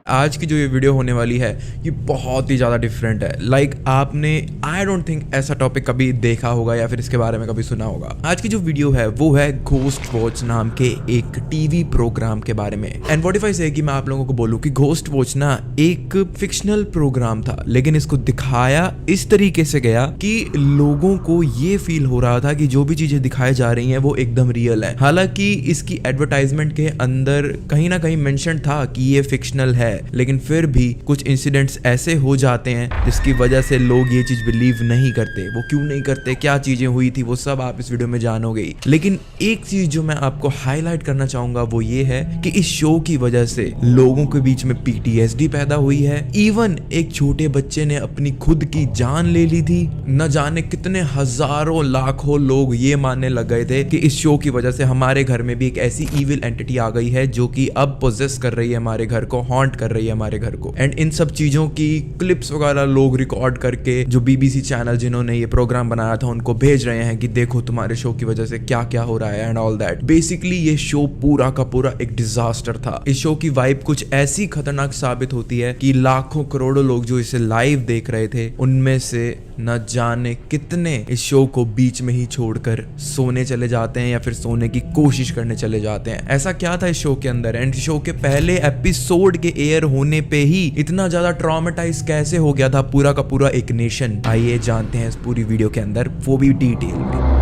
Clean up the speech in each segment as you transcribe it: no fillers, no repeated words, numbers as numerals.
आज की जो ये वीडियो होने वाली है ये बहुत ही ज़्यादा डिफरेंट है। लाइक आपने आई डोंट थिंक ऐसा टॉपिक कभी देखा होगा या फिर इसके बारे में कभी सुना होगा। आज की जो वीडियो है वो है घोस्ट वॉच नाम के एक टीवी प्रोग्राम के बारे में। एंड व्हाट इफ आई से कि मैं आप लोगों को बोलूं कि घोस्ट वॉच ना एक फिक्शनल प्रोग्राम था, लेकिन इसको दिखाया इस तरीके से गया कि लोगों को ये फील हो रहा था कि जो भी चीजें दिखाई जा रही हैं वो एकदम रियल है। हालांकि इसकी एडवर्टाइजमेंट के अंदर कहीं ना कहीं मेंशन था कि ये फिक्शनल है, लेकिन फिर भी कुछ इंसिडेंट्स ऐसे हो जाते हैं जिसकी वजह से लोग ये चीज बिलीव नहीं करते। वो क्यों नहीं करते, क्या चीजें हुई थी, वो सब आप इस वीडियो में जानोगे। लेकिन एक चीज जो मैं आपको हाईलाइट करना चाहूंगा वो ये है कि इस शो की वजह से लोगों के बीच में पीटीएसडी पैदा हुई है। इवन एक छोटे बच्चे ने अपनी खुद की जान ले ली थी। न जाने कितने हजारों लाखों लोग ये मानने लग गए थे कि इस शो की वजह से हमारे घर में भी एक ऐसी इविल एंटिटी आ गई है जो कि अब पोजेस कर रही है हमारे घर को, हॉन्ट कर रही है हमारे घर को। एंड इन सब चीजों की क्लिप्स वगैरह लोग रिकॉर्ड करके जो बीबीसी चैनल जिन्होंने ये प्रोग्राम बनाया था उनको भेज रहे हैं कि देखो तुम्हारे शो की वजह से क्या क्या हो रहा है एंड ऑल दैट। बेसिकली ये शो पूरा का पूरा एक डिजास्टर था। इस शो की वाइब कुछ ऐसी खतरनाक साबित होती है कि लाखों करोड़ों लोग जो इसे लाइव देख रहे थे उनमें से न जाने कितने इस शो को बीच में ही छोड़कर सोने चले जाते हैं या फिर सोने की कोशिश करने चले जाते हैं। ऐसा क्या था इस शो के अंदर एंड शो के पहले एपिसोड के एयर होने पे ही इतना ज्यादा ट्रॉमेटाइज कैसे हो गया था पूरा का पूरा एक नेशन। आइए जानते हैं इस पूरी वीडियो के अंदर, वो भी डिटेल में।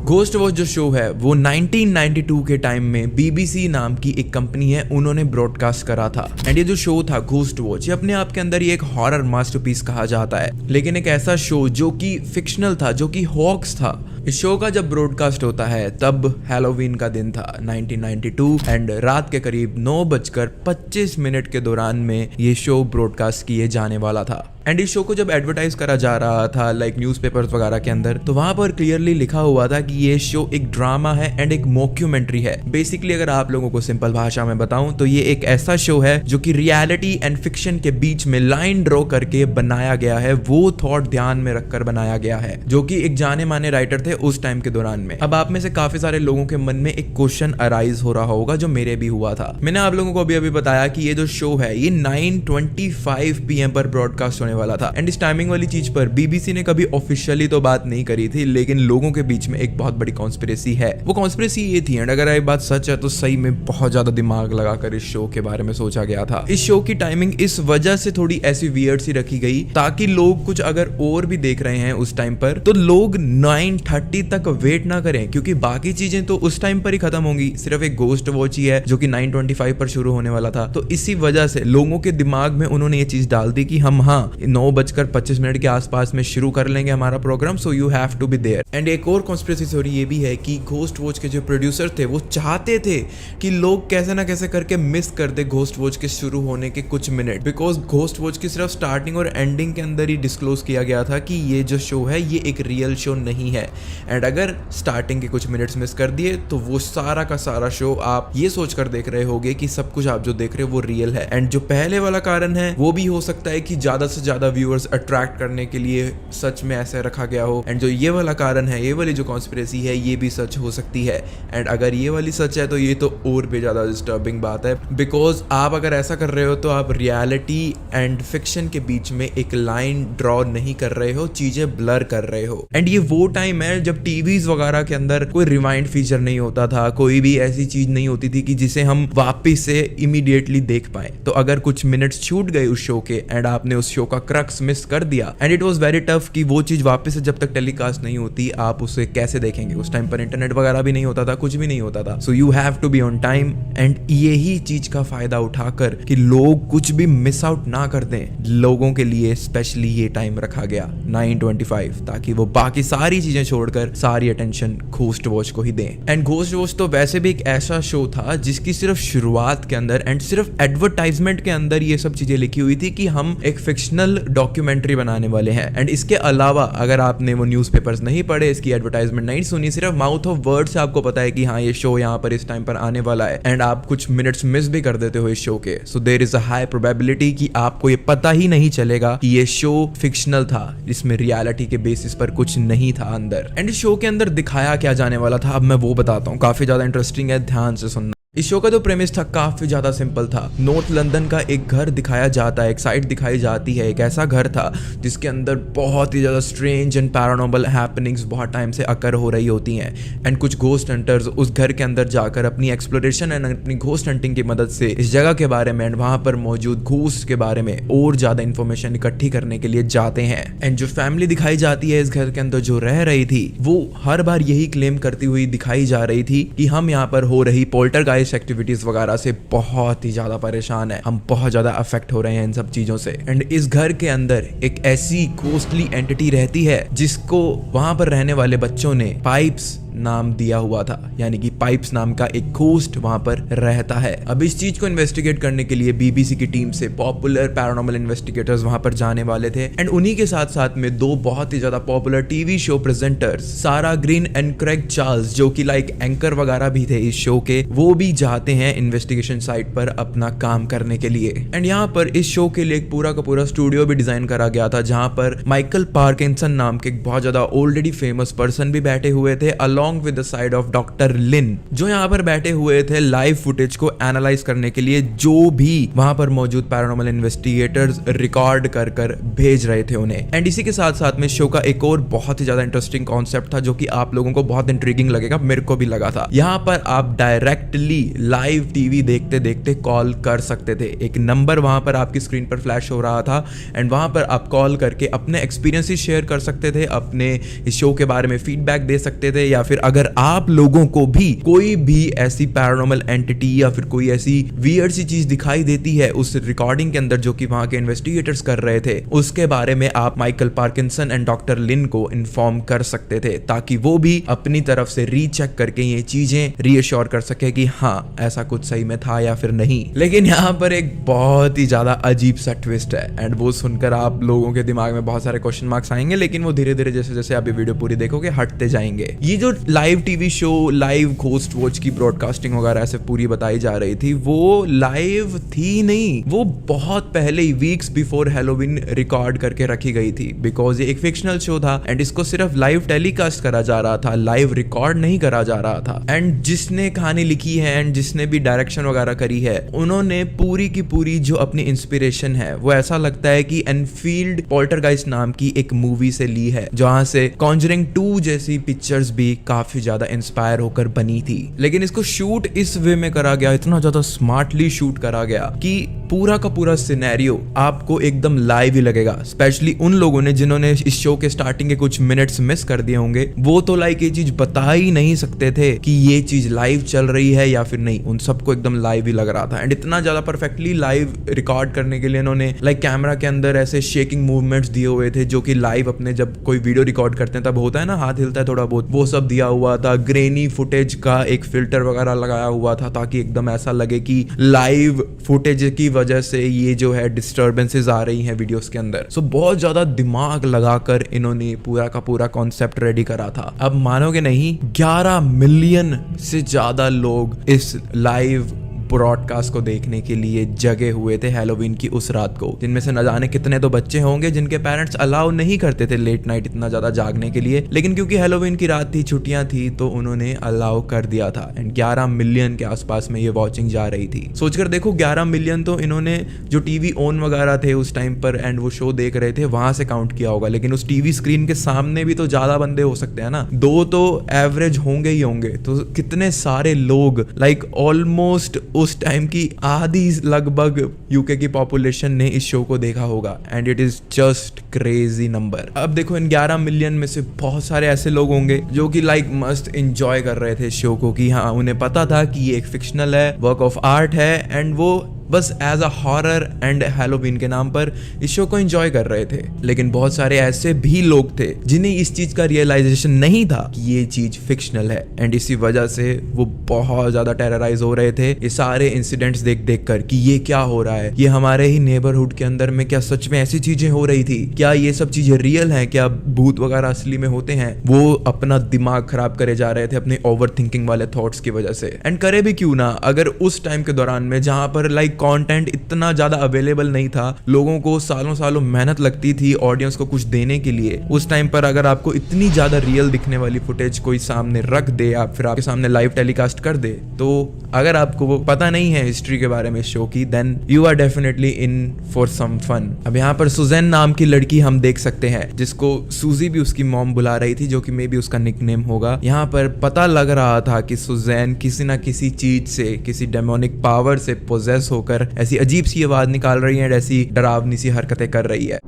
घोस्ट वॉच जो शो है वो 1992 के टाइम में बीबीसी नाम की एक कंपनी है उन्होंने ब्रॉडकास्ट करा था। एंड ये जो शो था घोस्ट वॉच ये अपने आप के अंदर ये एक हॉरर मास्टरपीस कहा जाता है, लेकिन एक ऐसा शो जो कि फिक्शनल था, जो कि हॉक्स था। इस शो का जब ब्रॉडकास्ट होता है तब हैलोवीन का दिन था 1992 एंड रात के करीब 9:25 के दौरान में ये शो ब्रॉडकास्ट किए जाने वाला था। एंड इस शो को जब एडवर्टाइज करा जा रहा था लाइक न्यूज़पेपर्स वगैरह के अंदर, तो वहां पर क्लियरली लिखा हुआ था कि ये शो एक ड्रामा है एंड एक मॉक्यूमेंट्री है। बेसिकली अगर आप लोगों को सिंपल भाषा में बताऊं तो ये एक ऐसा शो है जो कि रियलिटी एंड फिक्शन के बीच में लाइन ड्रॉ करके बनाया गया है। वो थॉट ध्यान में रखकर बनाया गया है, जो कि एक जाने माने राइटर थे उस टाइम के दौरान में। अब आप में से काफी सारे लोगों के मन में एक क्वेश्चन अराइज हो रहा होगा जो मेरे भी हुआ था। मैंने आप लोगों को अभी बताया कि ये जो शो है ये 9:25 PM पर ब्रॉडकास्ट होने वाला था। एंड इस टाइमिंग वाली चीज पर बीबीसी ने कभी ऑफिशियली तो बात नहीं करी थी, लेकिन लोगों के बीच में एक बहुत बड़ी कॉन्स्पिरेसी है। वो कॉन्स्पिरेसी ये थी, एंड अगर ये बात सच है तो सही में बहुत ज्यादा दिमाग लगाकर इस शो के बारे में सोचा गया था। इस शो की टाइमिंग इस वजह से थोड़ी ऐसी वियर्ड सी रखी गई ताकि लोग कुछ अगर और भी देख रहे हैं उस टाइम पर तो लोग 9:30 तक वेट ना करें, क्योंकि बाकी चीजें तो उस टाइम पर ही खत्म होंगी। सिर्फ एक घोस्ट वॉच ही है जो कि 9:25 पर शुरू होने वाला था। तो इसी वजह से लोगों के दिमाग में उन्होंने ये चीज डाल दी कि हम 9:25 के आसपास में शुरू कर लेंगे हमारा program, so you have to be there. And एक और कॉन्स्पिरेसी थ्योरी ये भी है कि घोस्ट वॉच के जो प्रोड्यूसर थे वो चाहते थे कि लोग कैसे ना कैसे करके मिस कर दे घोस्ट वॉच के शुरू होने के कुछ मिनट, बिकॉज घोस्ट वॉच की सिर्फ स्टार्टिंग और एंडिंग के अंदर ही डिस्क्लोज किया गया था कि ये जो शो है ये एक रियल शो नहीं है। एंड अगर स्टार्टिंग के कुछ मिनट्स मिस कर दिए तो वो सारा का सारा शो आप ये सोचकर देख रहे होगे कि सब कुछ आप जो देख रहे हो वो रियल है। एंड जो पहले वाला कारण है वो भी हो सकता है कि ज्यादा से ज्यादा व्यूअर्स अट्रैक्ट करने के लिए सच में ऐसे रखा गया हो। एंड जो ये वाला कारण है, ये वाली जो कॉन्स्पिरेसी है, ये भी सच हो सकती है। एंड अगर ये वाली सच है तो ये तो और भी ज्यादा डिस्टर्बिंग बात है, बिकॉज आप अगर ऐसा कर रहे हो तो आप रियलिटी एंड फिक्शन के बीच में एक लाइन ड्रॉ नहीं कर रहे हो, चीजें ब्लर कर रहे हो। एंड ये वो टाइम है जब टीवीज वगैरह के अंदर कोई रिवाइंड फीचर नहीं होता था, कोई भी ऐसी चीज नहीं होती थी कि जिसे हम वापस से इमीडिएटली देख पाए। तो अगर कुछ मिनट्स छूट गए उस शो के एंड आपने उस शो का क्रक्स मिस कर दिया and it was very tough कि वो चीज वापस से जब तक टेलीकास्ट नहीं होती आप उसे कैसे देखेंगे। उस टाइम पर इंटरनेट वगैरह भी नहीं होता था, कुछ भी नहीं होता था। So you have to be on time and यही चीज का फायदा उठाकर कि लोग कुछ भी मिस आउट ना कर दें, लोगों के लिए स्पेशली ये टाइम रखा गया 9:25 ताकि वो बाकी सारी चीजें छोड़कर सारी अटेंशन घोस्ट वॉच को ही दें। एंड घोस्ट वॉच तो वैसे भी एक ऐसा शो था जिसकी सिर्फ शुरुआत के अंदर एंड सिर्फ एडवर्टाइजमेंट के अंदर ये सब चीजें लिखी हुई थी कि हम एक फिक्शनल डॉक्यूमेंट्री बनाने वाले हैं। एंड इसके अलावा अगर आपने वो न्यूज़पेपर्स नहीं पढ़े, इसकी एडवर्टाइजमेंट नहीं सुनी, सिर्फ माउथ ऑफ वर्ड से आपको पता है कि हाँ ये शो यहाँ पर इस टाइम पर आने वाला है एंड आप कुछ मिनट्स मिस भी कर देते हो इस शो के, so there is a high probability कि आपको ये पता ही नहीं चलेगा कि ये शो फिक्शनल था, इसमें रियलिटी के बेसिस पर कुछ नहीं था अंदर। एंड इस शो के अंदर दिखाया क्या जाने वाला था अब मैं वो बताता हूँ, काफी ज्यादा इंटरेस्टिंग है, ध्यान से सुनना। इस शो का जो प्रेमिस था काफी ज्यादा सिंपल था। नॉर्थ लंदन का एक घर दिखाया जाता है, एक साइट दिखाई जाती है, एक ऐसा घर था जिसके अंदर बहुत ही ज्यादा स्ट्रेंज एंड पैरानॉर्मल हैपनिंग्स बहुत टाइम से अकर हो रही होती हैं एंड कुछ घोस्ट हंटर्स उस घर के अंदर जाकर अपनी एक्सप्लोरेशन एंड अपनी घोस्ट हंटिंग की मदद से इस जगह के बारे में एंड वहां पर मौजूद घोस्ट के बारे में और ज्यादा इंफॉर्मेशन इकट्ठी करने के लिए जाते हैं। एंड जो फैमिली दिखाई जाती है इस घर के अंदर जो रह रही थी वो हर बार यही क्लेम करती हुई दिखाई जा रही थी कि हम यहाँ पर हो रही पोल्टरगाइस्ट एक्टिविटीज वगैरह से बहुत ही ज्यादा परेशान है, हम बहुत ज्यादा अफेक्ट हो रहे हैं इन सब चीजों से। एंड इस घर के अंदर एक ऐसी घोस्टली एंटिटी रहती है जिसको वहां पर रहने वाले बच्चों ने पाइप्स नाम दिया हुआ था, यानी कि पाइप्स नाम का एक घोस्ट वहां पर रहता है। अब इस चीज को इन्वेस्टिगेट करने के लिए बीबीसी की टीम से पॉपुलर पैरानॉर्मल इन्वेस्टिगेटर्स वहां पर जाने वाले थे एंड उन्हीं के साथ साथ में दो बहुत ही ज्यादा पॉपुलर टीवी शो प्रेजेंटर्स सारा ग्रीन एंड क्रेग चार्ल्स जो कि लाइक एंकर वगैरह भी थे इस शो के, वो भी जाते हैं इन्वेस्टिगेशन साइट पर अपना काम करने के लिए। एंड यहाँ पर इस शो के लिए एक पूरा का पूरा स्टूडियो भी डिजाइन करा गया था जहां पर माइकल पार्किंसन नाम के एक बहुत ज्यादा ऑलरेडी फेमस पर्सन भी बैठे हुए थे along with the side of doctor Lin, जो यहाँ पर बैठे हुए थे लाइव फुटेज को एनालाइज करने के लिए जो भी वहां पर मौजूद पैरानॉर्मल इन्वेस्टिगेटर्स रिकॉर्ड कर कर भेज रहे थे उन्हें। एंड इसी के साथ साथ में शो का एक और बहुत ही ज्यादा इंटरेस्टिंग कॉन्सेप्ट था जो कि आप लोगों को बहुत इंट्रिगिंग लगेगा, मेरे को भी लगा था। यहाँ पर आप डायरेक्टली लाइव टीवी देखते देखते कॉल कर सकते थे, एक नंबर वहां पर आपकी स्क्रीन पर फ्लैश हो रहा था एंड वहां पर आप कॉल करके अपने एक्सपीरियंसेस शेयर कर सकते थे, अपने इस शो के बारे में फीडबैक दे सकते थे, या फिर अगर आप लोगों को भी कोई भी ऐसी पैरानॉर्मल एंटिटी या फिर कोई ऐसी वियर्ड सी चीज दिखाई देती है उस रिकॉर्डिंग के अंदर जो कि वहां के इन्वेस्टिगेटर्स कर रहे थे, उसके बारे में आप माइकल पार्किंसन एंड डॉक्टर लिन को इन्फॉर्म कर सकते थे ताकि वो भी अपनी तरफ से रीचेक करके ये चीजें रीअश्योर कर सके कि हाँ ऐसा कुछ सही में था या फिर नहीं। लेकिन यहाँ पर एक बहुत ही ज्यादा अजीब सा ट्विस्ट है एंड वो सुनकर आप लोगों के दिमाग में बहुत सारे क्वेश्चन मार्क्स आएंगे, लेकिन वो धीरे धीरे जैसे जैसे आप ये वीडियो पूरी देखोगे हटते जाएंगे। ये जो live TV show live ghost watch की ब्रॉडकास्टिंग वगैरह ऐसे पूरी बताई जा रही थी वो लाइव थी नहीं, वो बहुत पहले ही वीक्स बिफोर हैलोवीन रिकॉर्ड करके रखी गई थी बिकॉज ये एक फिक्शनल शो था एंड इसको सिर्फ लाइव टेलीकास्ट करा जा रहा था, लाइव रिकॉर्ड नहीं करा जा रहा था। एंड जिसने कहानी लिखी है एंड जिसने भी डायरेक्शन वगैरह करी है उन्होंने पूरी की पूरी जो अपनी इंस्पिरेशन है वो ऐसा लगता है कि एनफील्ड पोल्टरगाइस्ट नाम की एक मूवी से ली है जहां से कॉन्जरिंग 2 जैसी पिक्चर्स भी काफी ज्यादा इंस्पायर होकर बनी थी। लेकिन इसको शूट इस वे में करा गया, इतना ज्यादा स्मार्टली शूट करा गया कि पूरा का पूरा सिनेरियो आपको एकदम लाइव ही लगेगा। स्पेशली उन लोगों ने जिन्होंने इस शो के स्टार्टिंग के कुछ मिनट्स मिस कर दिए होंगे, वो तो लाइक ये चीज बता ही नहीं सकते थे कि ये चीज लाइव चल रही है या फिर नहीं, उन सबको एकदम लाइव ही लग रहा था। एंड इतना ज्यादा परफेक्टली लाइव रिकॉर्ड करने के लिए इन्होंने लाइक कैमरा के अंदर ऐसे शेकिंग मूवमेंट्स दिए हुए थे जो कि लाइव अपने जब कोई वीडियो रिकॉर्ड करते हैं तब होता है ना, हाथ हिलता है थोड़ा बहुत, वो सब दिया हुआ था। ग्रेनी फुटेज का एक फिल्टर वगैरह लगाया हुआ था ताकि एकदम ऐसा लगे कि लाइव फुटेज की वजह से ये जो है डिस्टर्बेंसेस आ रही हैं वीडियोस के अंदर। सो बहुत ज्यादा दिमाग लगाकर इन्होंने पूरा का पूरा कॉन्सेप्ट रेडी करा था। अब मानोगे नहीं, 11 मिलियन से ज्यादा लोग इस लाइव ब्रॉडकास्ट को देखने के लिए जगे हुए थे हैलोवीन की उस रात को, जिनमें से न जाने कितने तो बच्चे होंगे जिनके पेरेंट्स अलाउ नहीं करते थे लेट नाइट इतना ज्यादा जागने के लिए, लेकिन क्योंकि हैलोवीन की रात थी, छुट्टियां थी, तो उन्होंने अलाउ कर दिया था। एंड 11 मिलियन के आसपास में ये वॉचिंग जा रही थी। सोचकर देखो 11 मिलियन तो इन्होंने जो टीवी ऑन वगैरह थे उस टाइम पर एंड वो शो देख रहे थे वहां से काउंट किया होगा, लेकिन उस टीवी स्क्रीन के सामने भी तो ज्यादा बंदे हो सकते हैं ना, 2 तो एवरेज होंगे ही होंगे। तो कितने सारे लोग लाइक ऑलमोस्ट उस टाइम की आधी लगभग यूके की पॉपुलेशन ने इस शो को देखा होगा and it is just crazy number. अब देखो इन 11 मिलियन में से बहुत सारे ऐसे लोग होंगे जो कि लाइक मस्त एंजॉय कर रहे थे इस शो को, कि हाँ उन्हें पता था कि ये एक फिक्शनल है, वर्क ऑफ आर्ट है एंड वो बस as a horror and Halloween के नाम पर इस शो को एंजॉय कर रहे थे। लेकिन बहुत सारे ऐसे भी लोग थे जिन्हें इस चीज का रियलाइजेशन नहीं था कि ये चीज फिक्शनल है एंड इसी वजह से वो बहुत ज्यादा टेरराइज हो रहे थे ये सारे इंसिडेंट्स देख देख कर कि ये क्या हो रहा है, ये हमारे ही नेबरहुड के अंदर में क्या सच में ऐसी चीजें हो रही थी, क्या ये सब चीजें रियल हैं, क्या भूत वगैरह असली में होते हैं। वो अपना दिमाग खराब करे जा रहे थे अपने ओवर थिंकिंग वाले थॉट्स की वजह से। एंड करे भी क्यों ना, अगर उस टाइम के दौरान में जहां पर लाइक कंटेंट इतना ज्यादा अवेलेबल नहीं था, लोगों को सालों सालों मेहनत लगती थी ऑडियंस को कुछ देने के लिए, उस टाइम पर अगर आपको इतनी ज्यादा रियल दिखने वाली फुटेज कोई सामने रख दे, आप फिर आपके सामने लाइव टेलीकास्ट कर दे, तो अगर आपको वो पता नहीं है हिस्ट्री के बारे में शो की, then you are definitely in for some fun. अब यहाँ पर सुजैन नाम की लड़की हम देख सकते हैं जिसको सूजी भी उसकी मॉम बुला रही थी, जो कि मे बी उसका निकनेम होगा। यहाँ पर पता लग रहा था कि सुजैन किसी ना किसी चीज से, किसी डेमोनिक पावर से पोजेस होकर ऐसी अजीब सी आवाज निकाल रही है, ऐसी डरावनी सी हरकतें कर रही है।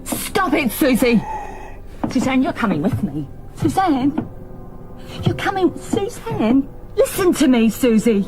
Stop it, Susie! Suzanne, you're coming with me. Suzanne? You're coming... Suzanne? Listen to me, Susie!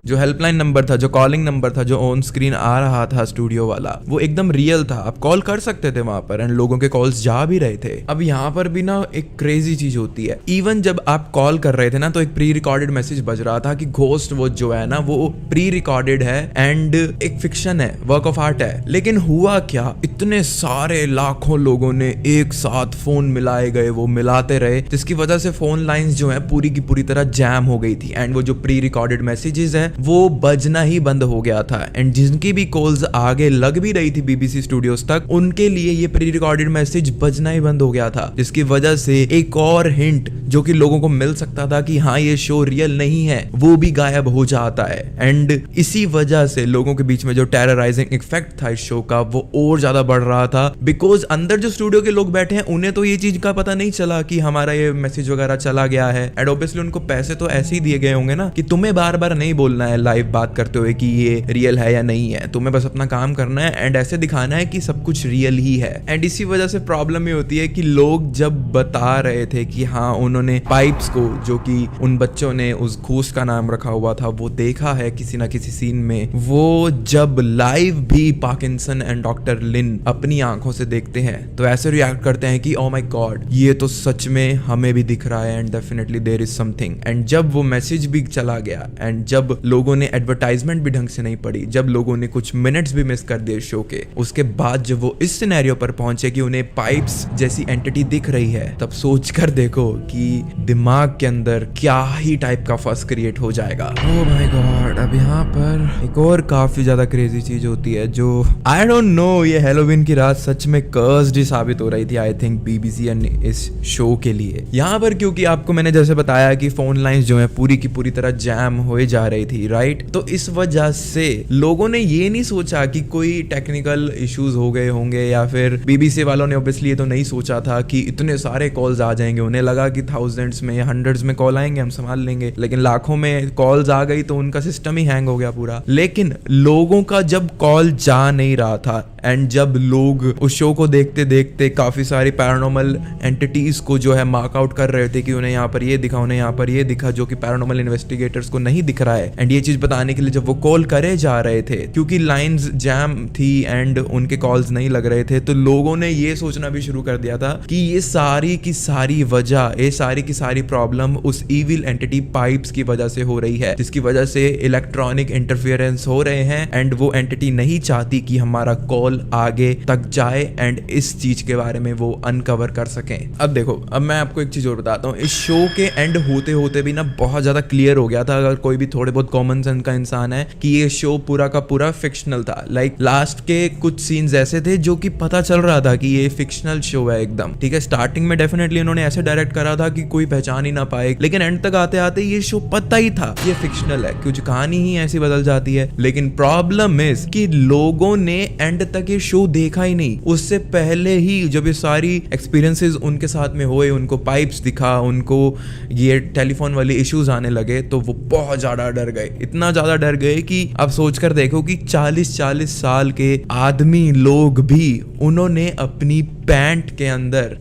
जो हेल्पलाइन नंबर था, जो कॉलिंग नंबर था, जो ऑन स्क्रीन आ रहा था स्टूडियो वाला, वो एकदम रियल था। आप कॉल कर सकते थे वहां पर एंड लोगों के कॉल्स जा भी रहे थे। अब यहाँ पर भी ना एक क्रेजी चीज होती है, इवन जब आप कॉल कर रहे थे ना तो एक प्री रिकॉर्डेड मैसेज बज रहा था कि घोस्ट वो जो है ना वो प्री रिकॉर्डेड है एंड एक फिक्शन है, वर्क ऑफ आर्ट है। लेकिन हुआ क्या, इतने सारे लाखों लोगों ने एक साथ फोन मिलाए गए, वो मिलाते रहे, जिसकी वजह से फोन लाइंस जो है पूरी की पूरी तरह जैम हो गई थी एंड वो जो प्री रिकॉर्डेड मैसेजेस है वो बजना ही बंद हो गया था। एंड जिनकी भी कॉल्स आगे लग भी रही थी बीबीसी स्टूडियोज तक, उनके लिए ये प्री रिकॉर्डेड मैसेज बजना ही बंद हो गया था, जिसकी वजह से एक और हिंट जो कि लोगों को मिल सकता था कि हाँ ये शो रियल नहीं है, वो भी गायब हो जाता है। एंड इसी वजह से लोगों के बीच में जो टेरराइजिंग इफेक्ट था इस शो का वो और ज्यादा बढ़ रहा था, बिकॉज अंदर जो स्टूडियो के लोग बैठे हैं उन्हें तो ये चीज का पता नहीं चला कि हमारा ये मैसेज वगैरह चला गया है। एंड ऑब्वियसली उनको पैसे तो ऐसे ही दिए गए होंगे ना कि तुम्हें बार बार नहीं बोलना है लाइव बात करते हुए कि ये रियल है या नहीं है, तुम्हें बस अपना काम करना है एंड ऐसे दिखाना है कि सब कुछ रियल ही है। एंड इसी वजह से प्रॉब्लम ये होती है कि लोग जब बता रहे थे कि हाँ उन्होंने पाइप्स को, जो कि उन बच्चों ने उस घूस का नाम रखा हुआ था, वो देखा है किसी ना किसी सीन में, वो जब लाइव भी पार्किंसन एंड डॉक्टर लिन अपनी आंखों से देखते हैं तो ऐसे रिएक्ट करते हैं कि ओ माय गॉड ये तो सच में हमें भी दिख रहा है and definitely there is something. And जब वो मैसेज भी चला गया एंड जब लोगों ने एडवर्टाइजमेंट भी ढंग से नहीं पढ़ी, जब लोगों ने कुछ मिनट्स भी मिस कर दिए शो के, उसके बाद जब वो इस सिनेरियो पर पहुंचे कि उन्हें पाइप्स जैसी एंटिटी दिख रही है, तब सोच कर देखो कि दिमाग के अंदर क्या ही टाइप का फस क्रिएट हो जाएगा। Oh my God. अब यहाँ पर एक और काफी ज्यादा क्रेजी चीज होती है जो आई डोंट नो, ये हैलोवीन की रात सच में कर्स्ड ही साबित हो रही थी आई थिंक बीबीसी एंड इस शो के लिए। यहाँ पर क्योंकि आपको मैंने जैसे बताया कि फोन लाइंस जो है पूरी की पूरी तरह जैम हो जा रही थी, राइट? तो इस वजह से लोगों ने ये नहीं सोचा कि कोई टेक्निकल इश्यूज हो गए होंगे, या फिर बीबीसी वालों ने ऑब्वियसली ये तो नहीं सोचा था कि इतने सारे कॉल्स आ जाएंगे। उन्हें लगा कि थाउजेंड्स में या हंड्रेड्स में कॉल आएंगे, हम संभाल लेंगे, लेकिन लाखों में कॉल्स आ गई तो उनका सिस्टम ही हैंग हो गया पूरा। लेकिन लोगों का जब कॉल जा नहीं रहा था एंड जब लोग उस शो को देखते देखते काफी सारी पैरानॉर्मल एंटिटीज को जो है मार्क आउट कर रहे थे कि उन्हें यहाँ पर ये दिखा, उन्हें यहाँ पर ये दिखा, जो कि पैरानॉर्मल इन्वेस्टिगेटर्स को नहीं दिख रहा है। एंड ये चीज बताने के लिए जब वो कॉल करे जा रहे थे, क्योंकि लाइंस जैम थी एंड उनके कॉल्स नहीं लग रहे थे, तो लोगों ने ये सोचना भी शुरू कर दिया था कि ये सारी की सारी वजह, ये सारी की सारी प्रॉब्लम उस इविल एंटिटी पाइप्स की वजह से हो रही है, जिसकी वजह से इलेक्ट्रॉनिक इंटरफेरेंस हो रहे हैं एंड वो एंटिटी नहीं चाहती कि हमारा कॉल आगे तक जाए एंड इस चीज के बारे में वो अनकवर कर सकें। अब देखो, अब मैं आपको एक चीज और बताता हूँ, इस शो के एंड होते होते भी ना बहुत ज्यादा क्लियर हो गया था, अगर कोई भी थोड़े बहुत कॉमन सेंस का इंसान है, कि ये शो पूरा का पूरा फिक्शनल था। लाइक लास्ट के कुछ सीन्स ऐसे थे जो कि पता चल रहा था कि ये फिक्शनल शो है एकदम, ठीक है। स्टार्टिंग में डेफिनेटली उन्होंने ऐसे डायरेक्ट करा था कि कोई पहचान ही ना पाए, लेकिन एंड तक आते आते ये शो पता ही था ये फिक्शनल है, कुछ कहानी ही ऐसी बदल जाती है। लेकिन प्रॉब्लम इज कि लोगों ने एंड तक ये शो देखा ही नहीं। उससे पहले ही जब ये सारी एक्सपीरियंसेस उनके साथ में हुए, उनको पाइप्स दिखा, उनको ये टेलीफोन वाले इश्यूज आने लगे, तो वो बहुत ज्यादा डर गए इतना ज्यादा डर गए कि आप सोचकर देखो कि 40-40 साल के आदमी लोग भी उन्होंने अपनी पैंट के अंदर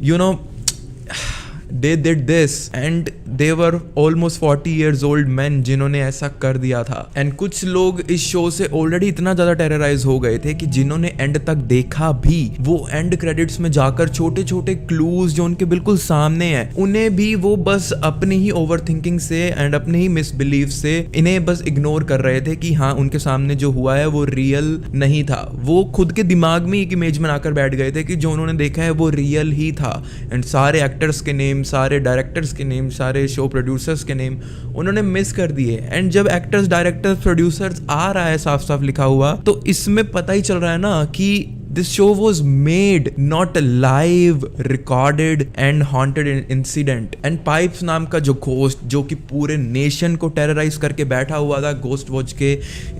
they did this and they were almost 40 years old men जिन्होंने ऐसा कर दिया था। एंड कुछ लोग इस शो से ऑलरेडी इतना ज्यादा टेरराइज हो गए थे कि जिन्होंने एंड तक देखा भी, वो एंड क्रेडिट्स में जाकर छोटे छोटे क्लूज जो उनके बिल्कुल सामने हैं, उन्हें भी वो बस अपनी ही ओवर थिंकिंग से एंड अपने ही मिसबिलीव से इन्हें बस इग्नोर कर रहे थे कि हाँ उनके सामने जो हुआ है वो रियल नहीं था। वो खुद के दिमाग में एक इमेज बनाकर बैठ गए थे कि जो उन्होंने देखा है वो रियल ही था। एंड सारे एक्टर्स के नेम, सारे डायरेक्टर्स के नेम, सारे शो प्रोड्यूसर्स के नेम उन्होंने मिस कर दिए। एंड जब एक्टर्स, डायरेक्टर्स, प्रोड्यूसर्स आ रहा है साफ साफ लिखा हुआ, तो इसमें पता ही चल रहा है ना कि this show was made not live, recorded and haunted incident. And pipes नाम का जो घोस्ट जो कि पूरे नेशन को टेरराइज करके बैठा हुआ था घोस्ट वॉच के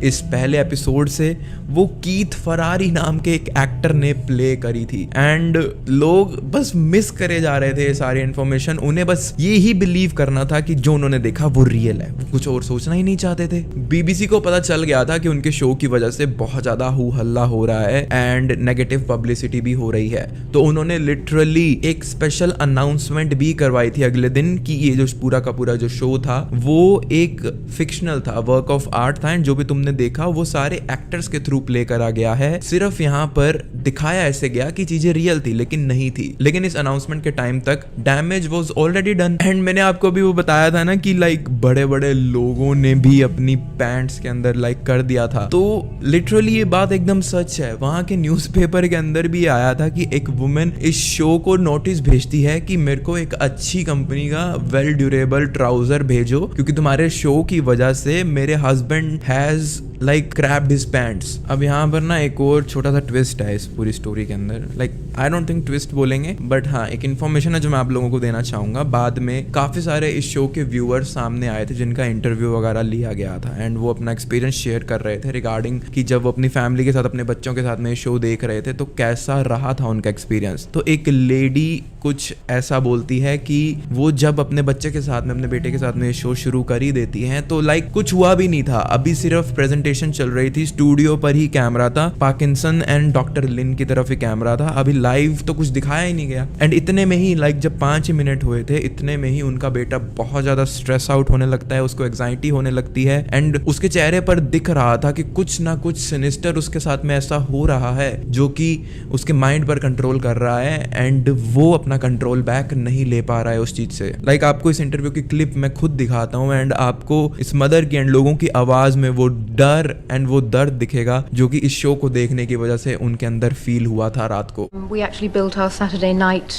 इस पहले एपिसोड से, वो कीथ फरारी नाम के एक एक्टर ने प्ले करी थी। एंड लोग बस मिस करे जा रहे थे ये सारी इन्फॉर्मेशन। उन्हें बस ये ही बिलीव करना था कि जो उन्होंने देखा वो रियल है, वो कुछ और सोचना ही नहीं चाहते थे। बीबीसी को पता चल गया था कि उनके शो की वजह से बहुत ज्यादा हू हल्ला हो रहा है एंड नेगेटिव पब्लिसिटी भी हो रही है, तो उन्होंने लिटरली एक स्पेशल अनाउंसमेंट भी करवाई थी अगले दिन कि ये जो पूरा का पूरा जो शो था वो एक फिक्शनल था, वर्क ऑफ आर्ट था, एंड जो भी तुमने देखा वो सारे एक्टर्स के थ्रू प्ले करा गया है। सिर्फ यहाँ पर दिखाया ऐसे गया कि चीजें रियल थी लेकिन नहीं थी। लेकिन इस अनाउंसमेंट के टाइम तक damage was already done. And मैंने आपको भी वो बताया था ना कि लाइक बड़े बड़े लोगों ने भी अपनी पैंट्स के अंदर लाइक कर दिया था, तो लिटरली ये बात एकदम सच है। वहां के न्यूज़पेपर के अंदर भी आया था कि एक वुमेन इस शो को नोटिस भेजती है कि मेरे को एक अच्छी कंपनी का वेल ड्यूरेबल ट्राउजर भेजो, क्योंकि तुम्हारे शो की वजह से मेरे husband has like crapped his pants. अब यहाँ पर ना एक और छोटा सा ट्विस्ट है इस पूरी स्टोरी के अंदर, like I don't think twist बोलेंगे, बट हाँ एक इन्फॉर्मेशन है जो मैं आप लोगों को देना चाहूंगा। बाद में काफी सारे इस शो के व्यूअर्स सामने आए थे जिनका इंटरव्यू वगैरह लिया गया था, एंड वो अपना एक्सपीरियंस शेयर कर रहे थे रिगार्डिंग कि जब वो अपनी फैमिली के साथ, अपने बच्चों के साथ में शो देख रहे थे तो कैसा रहा था उनका एक्सपीरियंस। तो एक लेडी कुछ ऐसा बोलती है कि वो जब अपने बच्चे के साथ में, अपने बेटे के साथ में शो शुरू कर ही देती हैं तो लाइक कुछ हुआ भी नहीं था, अभी सिर्फ प्रेजेंटेशन चल रही थी, स्टूडियो पर ही कैमरा था, पार्किंसन एंड डॉक्टर लिन की तरफ ही कैमरा था, अभी लाइव तो कुछ दिखाया ही नहीं गया। एंड इतने में ही लाइक जब 5 ही मिनट हुए थे, इतने में ही उनका बेटा बहुत ज्यादा स्ट्रेस आउट होने लगता है, उसको एंजाइटी होने लगती है, एंड उसके चेहरे पर दिख रहा था कि कुछ ना कुछ सिनिस्टर उसके साथ में ऐसा हो रहा है जो कि उसके माइंड पर कंट्रोल कर रहा है, एंड वो अपना कंट्रोल बैक नहीं ले पा रहा है उस चीज से। लाइक आपको इस इंटरव्यू की क्लिप मैं खुद दिखाता हूँ, एंड आपको इस मदर की एंड लोगों की आवाज में वो डर एंड वो दर्द दिखेगा जो कि इस शो को देखने की वजह से उनके अंदर फील हुआ था रात को। We actually built our Saturday night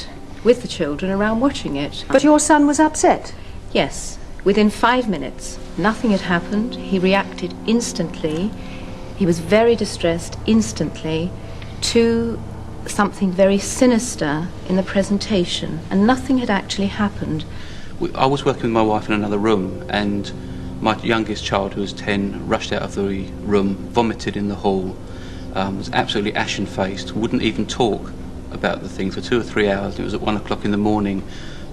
with the children around watching it. But your son was upset? Yes, within 5 minutes. Nothing had happened. He reacted instantly. He was very distressed instantly to something very sinister in the presentation, and nothing had actually happened. I was working with my wife in another room, and my youngest child, who was 10, rushed out of the room, vomited in the hall, was absolutely ashen-faced, wouldn't even talk about the thing for 2 or 3 hours. It was at 1 o'clock in the morning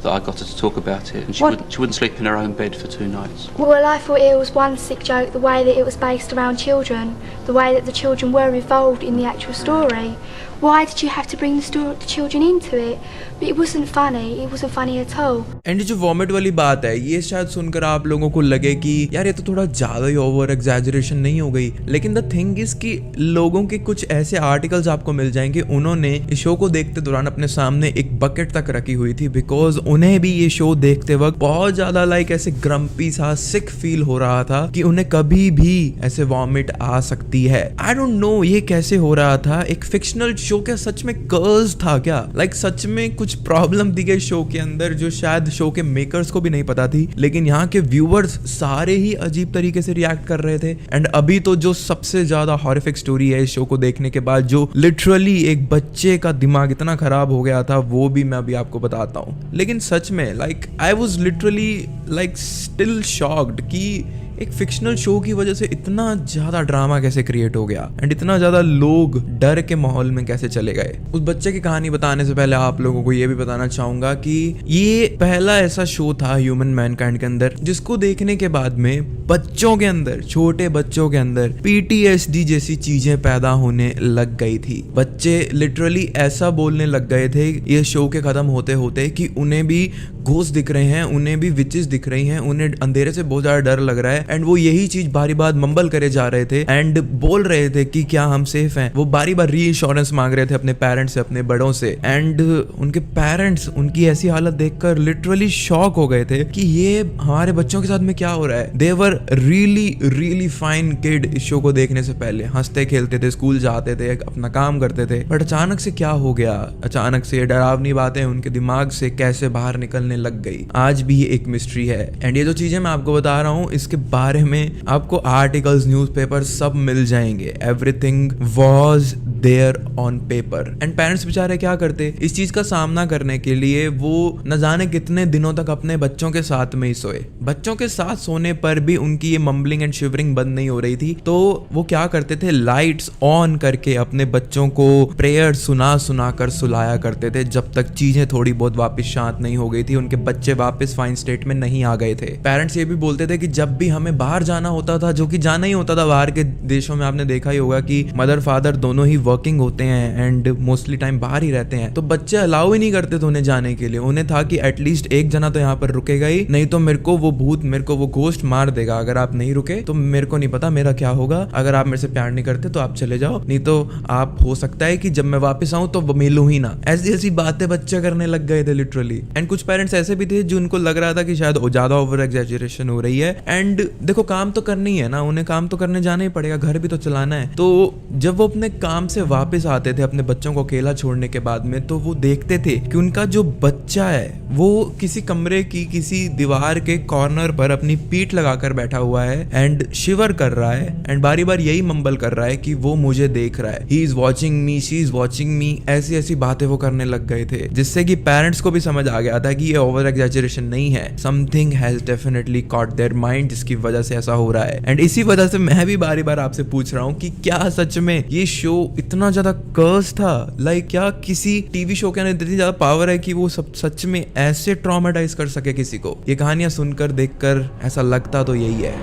that I got her to talk about it, and she wouldn't sleep in her own bed for 2 nights. Well, I thought it was one sick joke, the way that it was based around children, the way that the children were involved in the actual story. Why did you have to bring the children into it? But it wasn't funny. It wasn't funny at all. And जो vomit वाली बात है, ये शायद सुनकर आप लोगों को लगे कि यार ये तो थोड़ा ज्यादा ही ओवर एग्जैजरेशन नहीं हो गई, लेकिन द थिंग इज कि लोगों के कुछ ऐसे आर्टिकल्स आपको मिल जाएंगे, उन्होंने इस शो को देखते दौरान अपने सामने एक बकेट तक रखी हुई थी, बिकॉज उन्हें भी ये शो देखते वक्त बहुत ज्यादा लाइक ऐसे ग्रम्पी सा सिक फील हो रहा था कि उन्हें कभी भी ऐसे वॉमिट आ सकती है। आई डोंट नो ये कैसे हो रहा था। एक फिक्शनल शो क्या सच में कर्स था क्या? लाइक सच में कुछ प्रॉब्लम दी गई शो के अंदर जो शायद शो के मेकर्स को भी नहीं पता थी, लेकिन यहाँ के व्यूअर्स सारे ही अजीब तरीके से रिएक्ट कर रहे थे। एंड अभी तो जो सबसे ज्यादा हॉरिफिक स्टोरी है इस शो को देखने के बाद, जो लिटरली एक बच्चे का दिमाग इतना खराब हो गया था, वो भी मैं अभी आपको बताता हूँ। लेकिन सच में like I was literally like still shocked कि एक फिक्शनल शो की वजह से इतना ज्यादा ड्रामा कैसे क्रिएट हो गया एंड इतना ज्यादा लोग डर के माहौल में कैसे चले गए। उस बच्चे की कहानी बताने से पहले आप लोगों को ये भी बताना चाहूंगा कि ये पहला ऐसा शो था ह्यूमन मैनकाइंड के अंदर जिसको देखने के बाद में बच्चों के अंदर, छोटे बच्चों के अंदर PTSD जैसी चीजें पैदा होने लग गई थी। बच्चे लिटरली ऐसा बोलने लग गए थे ये शो के खत्म होते होते कि उन्हें भी घोस्ट दिख रहे हैं, उन्हें भी विचेस दिख रही हैं, उन्हें अंधेरे से बहुत ज्यादा डर लग रहा है एंड वो यही चीज बारी बार मम्बल करे जा रहे थे एंड बोल रहे थे कि क्या हम सेफ हैं। वो बारी बार रीइंश्योरेंस मांग रहे थे अपने पेरेंट्स से, अपने बड़ों से एंड उनके पेरेंट्स उनकी ऐसी हालत देखकर लिटरली शॉक हो गए थे कि ये हमारे बच्चों के साथ में क्या हो रहा है। दे वर रियली फाइन किड। इस शो को देखने से पहले हंसते खेलते थे, स्कूल जाते थे, अपना काम करते थे, बट अचानक से क्या हो गया, अचानक से डरावनी बातें उनके दिमाग से कैसे बाहर निकलने लग गई, आज भी ये एक मिस्ट्री है। एंड ये जो चीजें मैं आपको बता रहा हूँ इसके बारे में आपको आर्टिकल्स, न्यूज़पेपर सब मिल जाएंगे। Everything was there on paper and parents बेचारे क्या करते, इस चीज का सामना करने के लिए वो न जाने कितने दिनों तक अपने बच्चों के साथ में ही सोए। बच्चों के साथ सोने पर भी उनकी ये मम्बलिंग एंड शिवरिंग बंद नहीं हो रही थी, तो वो क्या करते थे, लाइट्स ऑन करके अपने बच्चों को प्रेयर सुना कर सुलाया करते थे जब तक चीजें थोड़ी बहुत वापस शांत नहीं हो गई थी, उनके बच्चे वापस फाइन स्टेट में नहीं आ गए थे। पेरेंट्स ये भी बोलते थे कि जब भी हमें बाहर जाना होता था, जो कि जाना ही होता था, बाहर के देशों में आपने देखा ही होगा कि मदर फादर दोनों ही वर्किंग होते हैं एंड मोस्टली टाइम बाहर ही रहते हैं, तो बच्चे अलाउ ही नहीं करते थे उन्हें जाने के लिए। उन्हें था कि एटलीस्ट एक जना तो यहाँ पर रुकेगा ही, नहीं तो मेरे को वो भूत, मेरे को वो घोस्ट मार देगा। अगर आप नहीं रुके तो मेरे को नहीं पता मेरा क्या होगा। अगर आप मेरे से प्यार नहीं करते तो आप चले जाओ, नहीं तो आप हो सकता है कि जब मैं वापस आऊं तो मिलूं ही ना। ऐसी ऐसी बातें बच्चे करने लग गए थे लिटरली। एंड कुछ पेरेंट्स ऐसे भी थे जिनको लग रहा था कि शायद ज्यादा ओवर एग्जैजरेशन हो रही है एंड देखो काम तो करनी है ना, उन्हें काम तो करने जाना ही पड़ेगा, घर भी तो चलाना है। तो जब वो अपने काम से वापस आते थे अपने बच्चों को अकेला छोड़ने के बाद में, तो वो देखते थे कि उनका जो बच्चा है वो किसी कमरे की किसी दीवार के कॉर्नर पर अपनी पीठ लगाकर बैठा हुआ है एंड शिवर कर रहा है एंड बारी बार यही मम्बल कर रहा है कि वो मुझे देख रहा है, he is watching me, she is watching मी। ऐसी ऐसी बातें वो करने लग गए थे जिससे कि पेरेंट्स को भी समझ आ गया था कि ये ओवर एग्जैजरेशन नहीं है, something has definitely caught their mind जिसकी वजह से ऐसा हो रहा है। एंड इसी वजह से मैं भी बारी बार आपसे पूछ रहा हूँ कि क्या सच में ये शो इतना ज्यादा कर्स था? लाइक क्या किसी टीवी शो के अंदर इतनी ज्यादा पावर है कि वो सब सच में ऐसे ट्रॉमेटाइज कर सके किसी को? ये कहानियां सुनकर देखकर ऐसा लगता तो यही है।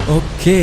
ओके,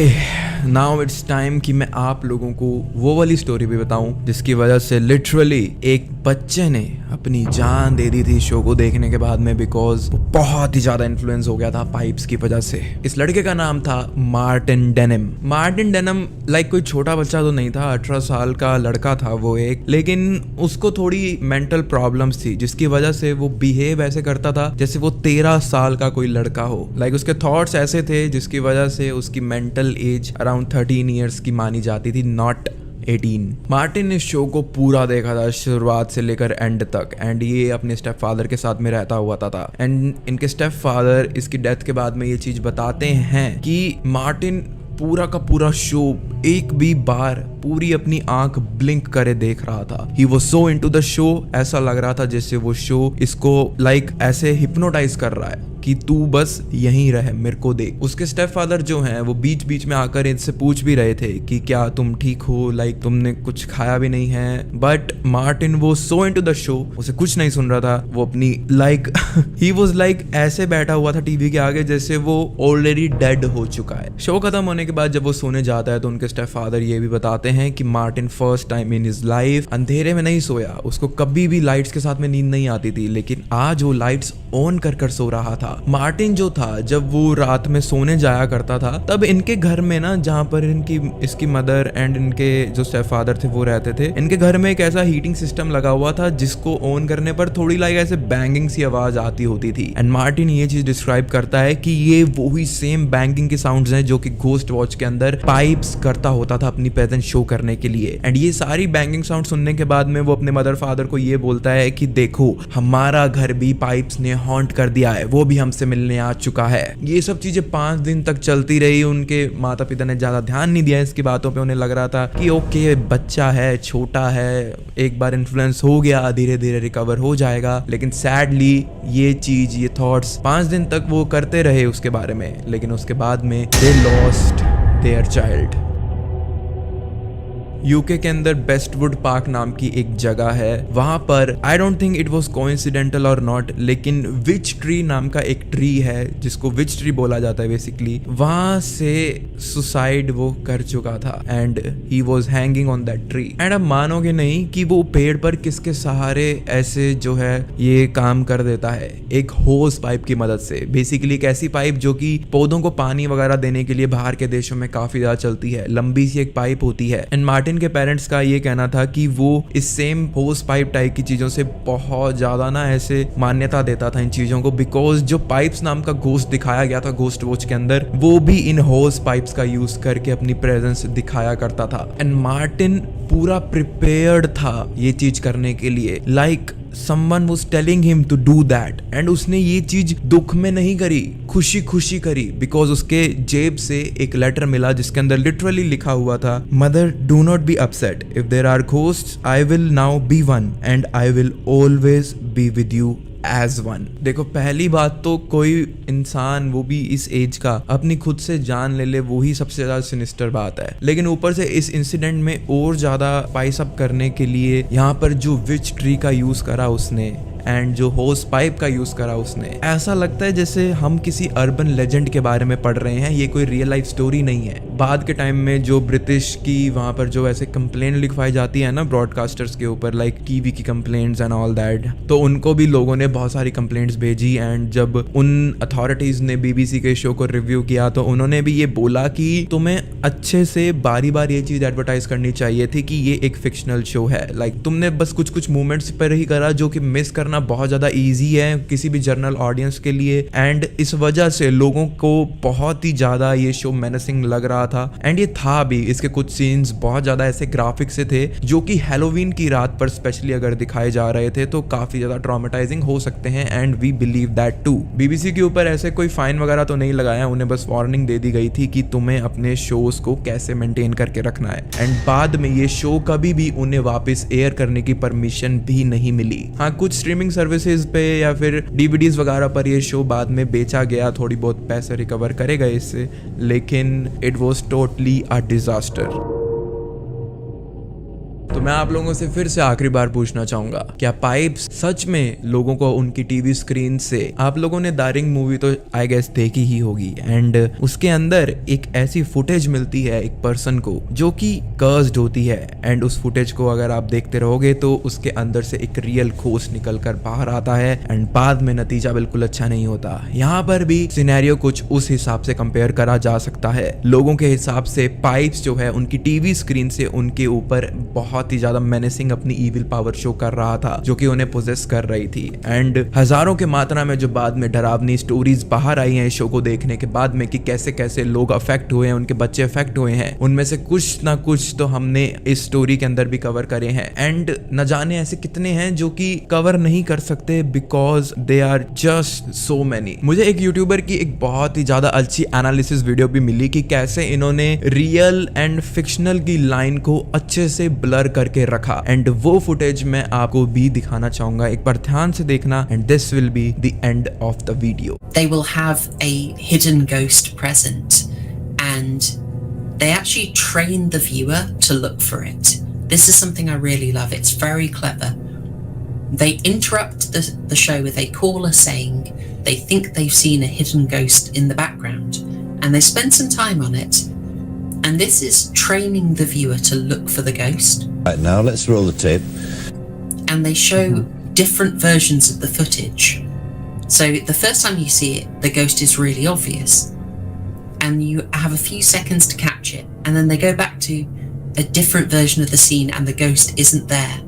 नाउ इट्स टाइम कि मैं आप लोगों को वो वाली स्टोरी भी बताऊं जिसकी वजह से लिटरली एक बच्चे ने अपनी जान दे दी थी शो को देखने के बाद में, बिकॉज बहुत ही ज्यादा इन्फ्लुएंस हो गया था पाइप्स की वजह से। इस लड़के का नाम था Martin denim. Martin denim like कोई छोटा बच्चा तो नहीं था, 18 साल का लड़का था वो एक, लेकिन उसको थोड़ी मेंटल प्रॉब्लम्स थी जिसकी वजह से वो बिहेव ऐसे करता था जैसे वो 13 साल का कोई लड़का हो। लाइक उसके थॉट्स ऐसे थे जिसकी वजह से उसकी मेंटल एज अराउंड 13 ईयर्स की मानी जाती थी, नॉट 18। मार्टिन ने शो को पूरा देखा था शुरुआत से लेकर एंड तक एंड ये अपने स्टेप फादर के साथ में रहता हुआ था एंड इनके स्टेप फादर इसकी डेथ के बाद में ये चीज बताते हैं कि मार्टिन पूरा का पूरा शो एक भी बार पूरी अपनी आंख ब्लिंक करे देख रहा था। He was so into the show, ऐसा लग रहा था जैसे वो शो इसको लाइक ऐसे हिप्नोटाइज कर रहा है कि तू बस यहीं रह, मेरे को देख। उसके स्टेप फादर जो हैं वो बीच बीच में आकर इनसे पूछ भी रहे थे कि क्या तुम ठीक हो, लाइक तुमने कुछ खाया भी नहीं है, बट मार्टिन वो सो इनटू द शो, उसे कुछ नहीं सुन रहा था। वो अपनी लाइक ही वाज लाइक ऐसे बैठा हुआ था टीवी के आगे जैसे वो ऑलरेडी डेड हो चुका है। शो खत्म होने के बाद जब वो सोने जाता है तो उनके स्टेप फादर ये भी बताते हैं कि Martin first time in his life अंधेरे में नहीं सोया। उसको कभी भी लाइट्स के साथ में नींद नहीं आती थी, लेकिन आज वो लाइट्स ऑन कर सो रहा था। मार्टिन जो था जब वो रात में सोने जाया करता था तब इनके घर में ना, जहाँ पर इसकी मदर एंड इनके जो स्टेप फादर थे वो रहते थे, इनके घर में एक ऐसा हीटिंग सिस्टम लगा हुआ था जिसको ऑन करने पर थोड़ी लाइक ऐसे बैंगिंग सी आवाज आती होती थी। एंड मार्टिन ये चीज डिस्क्राइब करता है कि ये वही सेम बैंगिंग की साउंड्स हैं जो कि घोस्ट वॉच के अंदर पाइप्स करता करता होता था अपनी प्रेजेंस शो करने के लिए। एंड ये सारी बैंगिंग साउंड सुनने के बाद में वो अपने मदर फादर को ये बोलता है कि देखो हमारा घर भी पाइप्स ने हॉन्ट कर दिया है, वो भी हमसे मिलने आ चुका है। ये सब चीजें 5 दिन तक चलती रही। उनके माता पिता ने ज्यादा ध्यान नहीं दिया इसकी बातों पे। उन्हें लग रहा था कि ओके बच्चा है, छोटा है, एक बार इन्फ्लुएंस हो गया, धीरे धीरे रिकवर हो जाएगा। लेकिन सैडली ये चीज, ये थॉट्स 5 दिन तक वो करते रहे उसके बारे में। लेकिन उसके बाद में they lost their child. UK के अंदर बेस्टवुड पार्क नाम की एक जगह है। वहां पर I don't think it was coincidental और नॉट, लेकिन विच ट्री नाम का एक ट्री है जिसको विच ट्री बोला जाता है बेसिकली। वहां से सुसाइड वो कर चुका था and he was hanging on that tree. And अब मानोगे नहीं कि वो पेड़ पर किसके सहारे ऐसे जो है ये काम कर देता है, एक होस पाइप की मदद से। बेसिकली एक ऐसी पाइप जो कि पौधों को पानी वगैरह देने के लिए बाहर के देशों में काफी ज्यादा चलती है। लंबी सी एक पाइप होती है। एंड मार्टिन के पेरेंट्स का ये कहना था कि वो इस सेम होस पाइप टाइप की चीजों से बहुत ज्यादा ना ऐसे मान्यता देता था इन चीजों को, बिकॉज जो पाइप्स नाम का घोस्ट दिखाया गया था घोस्ट वॉच के अंदर, वो भी इन होस पाइप्स का यूज करके अपनी प्रेजेंस दिखाया करता था। एंड मार्टिन पूरा प्रिपेयर्ड था ये चीज करने के लिए, like someone was telling him to do that। And उसने ये चीज दुख में नहीं करी, खुशी खुशी करी, बिकॉज उसके जेब से एक लेटर मिला जिसके अंदर लिटरली लिखा हुआ था, mother do not be upset, if there are ghosts I will now be one and I will always be with you as one. देखो पहली बात तो कोई इंसान, वो भी इस एज का, अपनी खुद से जान ले वो ही सबसे ज्यादा सिनिस्टर बात है। लेकिन ऊपर से इस इंसिडेंट में और ज्यादा स्पाइस अप करने के लिए यहाँ पर जो विच ट्री का यूज करा उसने एंड जो होस पाइप का यूज करा उसने, ऐसा लगता है जैसे हम किसी अर्बन लेजेंड के बारे में पढ़ रहे हैं। ये कोई रियल लाइफ स्टोरी नहीं है। बाद के टाइम में जो ब्रिटिश की वहां पर जो ऐसे कंप्लेंट लिखवाई जाती है ना ब्रॉडकास्टर्स के ऊपर, लाइक टीवी की कंप्लेंट्स एंड ऑल दैट, तो उनको भी लोगों ने बहुत सारी कंप्लेंट्स भेजी। एंड जब उन अथॉरिटीज ने बीबीसी के शो को रिव्यू किया तो उन्होंने भी ये बोला कि तुम्हें अच्छे से बारी बार ये चीज एडवर्टाइज करनी चाहिए थी कि ये एक फिक्शनल शो है। लाइक तुमने बस कुछ कुछ मूवमेंट्स पर ही करा जो कि मिस करना बहुत ज्यादा इजी है किसी भी जनरल ऑडियंस के लिए। एंड इस वजह से लोगों को बहुत ही ज्यादा ये शो मेनेसिंग लग रहा था। एंड ये था भी, इसके कुछ सीन्स बहुत ज्यादा ऐसे ग्राफिक से थे जो कि हैलोवीन की रात पर स्पेशली अगर दिखाए जा रहे थे तो काफी ज्यादा ट्रॉमेटाइजिंग हो सकते हैं। And we believe that too. BBC के ऊपर ऐसे कोई फाइन वगैरह तो नहीं लगाया, उन्हें बस वार्निंग दे दी गई थी कि तुम्हें अपने शोज को कैसे मेंटेन करके रखना है। एंड बाद में ये शो कभी भी उन्हें वापस एयर करने की परमिशन भी नहीं मिली। हाँ, कुछ स्ट्रीमिंग सर्विसेज पे या फिर डीवीडीज वगैरह पर ये शो बाद में बेचा गया, थोड़ी बहुत पैसे रिकवर करे गए इससे, लेकिन it was totally a disaster. तो मैं आप लोगों से फिर से आखिरी बार पूछना चाहूंगा, क्या पाइप्स सच में लोगों को उनकी टीवी स्क्रीन से, आप लोगों ने द रिंग मूवी तो आई गेस देखी ही होगी, एंड उसके अंदर एक ऐसी फुटेज मिलती है एक पर्सन को जो कि कर्स्ड होती है। एंड उस फुटेज को अगर आप देखते रहोगे तो उसके अंदर से एक रियल घोस्ट निकल कर बाहर आता है एंड बाद में नतीजा बिल्कुल अच्छा नहीं होता। यहाँ पर भी सिनेरियो कुछ उस हिसाब से कंपेयर करा जा सकता है। लोगों के हिसाब से पाइप्स जो है उनकी टीवी स्क्रीन से उनके ऊपर बहुत ही ज्यादा मेनेसिंग अपनी इविल पावर शो कर रहा था जो कि उन्हें पोजेस कर रही थी। एंड हजारों के मात्रा में जो बाद में डरावनी स्टोरीज बाहर आई हैं इस शो को देखने के बाद में कि कैसे कैसे लोग अफेक्ट हुए हैं, उनके बच्चे अफेक्ट हुए हैं, उनमें से कुछ ना कुछ तो हमने इस स्टोरी के अंदर भी कवर करे हैं। एंड न जाने ऐसे कितने हैं जो कि कवर नहीं कर सकते because they are just so many. मुझे एक यूट्यूबर की एक बहुत ही ज्यादा अच्छी एनालिसिस वीडियो भी मिली कि कैसे इन्होंने रियल एंड फिक्शनल की लाइन को अच्छे से ब्लर करके रखा। एंड वो फुटेज मैं आपको भी दिखाना चाहूंगा, एक बार ध्यान से देखना। And this will be the end of the video. They will have a hidden ghost present and they actually train the viewer to look for it. This is something I really love. It's very clever. They interrupt the show with a caller saying they think they've seen a hidden ghost in the background and they spend some time on it. And this is training the viewer to look for the ghost. Right, now let's roll the tape. And they show different versions of the footage. So the first time you see it, the ghost is really obvious. And you have a few seconds to catch it. And then they go back to a different version of the scene and the ghost isn't there.